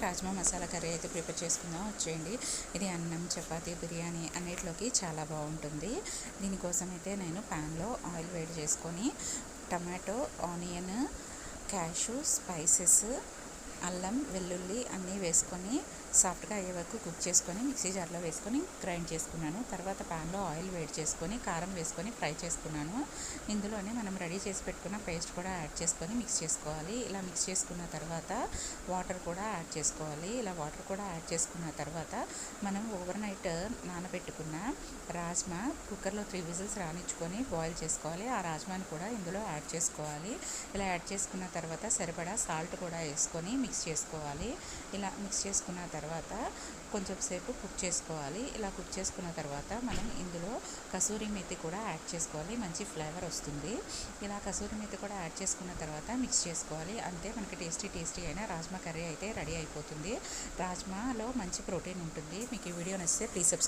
Rajma masala curry అయితే prepare చేసుకుందాం వచ్చేయండి. ఇది అన్నం, చపాతీ, బిర్యానీ అన్నిట్లోకి చాలా బాగుంటుంది. దీనికోసం అయితే నేను ప్యాన్లో ఆయిల్ వేడి చేసుకొని టమాటో, ఆనియన్, క్యాషు, స్పైసెస్, అల్లం, వెల్లుల్లి అన్నీ వేసుకొని సాఫ్ట్గా అయ్యే వరకు కుక్ చేసుకొని మిక్సీ జార్లో వేసుకొని గ్రైండ్ చేసుకున్నాను. తర్వాత ప్యాన్లో ఆయిల్ వేడి చేసుకొని కారం వేసుకొని ఫ్రై చేసుకున్నాను. ఇందులోనే మనం రెడీ చేసి పెట్టుకున్న పేస్ట్ కూడా యాడ్ చేసుకొని మిక్స్ చేసుకోవాలి. ఇలా మిక్స్ చేసుకున్న తర్వాత వాటర్ కూడా యాడ్ చేసుకోవాలి. ఇలా వాటర్ కూడా యాడ్ చేసుకున్న తర్వాత మనం ఓవర్ నైట్ నానబెట్టుకున్న రాజ్మా కుక్కర్లో 3 విజిల్స్ రానిచ్చుకొని బాయిల్ చేసుకోవాలి. ఆ రాజ్మాని కూడా ఇందులో యాడ్ చేసుకోవాలి. ఇలా యాడ్ చేసుకున్న తర్వాత సరిపడా సాల్ట్ కూడా వేసుకొని మిక్స్ చేసుకోవాలి. ఇలా మిక్స్ చేసుకున్న తర్వాత కొంచెం సేపు కుక్ చేసుకోవాలి. ఇలా కుక్ చేసుకున్న తర్వాత మనం ఇందులో కసూరి మేతి కూడా యాడ్ చేసుకోవాలి. మంచి ఫ్లేవర్ వస్తుంది. ఇలా కసూరి మేతి కూడా యాడ్ చేసుకున్న తర్వాత మిక్స్ చేసుకోవాలి. అంతే మనకి టేస్టీ అయిన రాజ్మా కర్రీ అయితే రెడీ అయిపోతుంది. రాజ్మాలో మంచి ప్రోటీన్ ఉంటుంది. మీకు ఈ వీడియో నచ్చితే ప్లీజ్ సబ్స్క్రైబ్.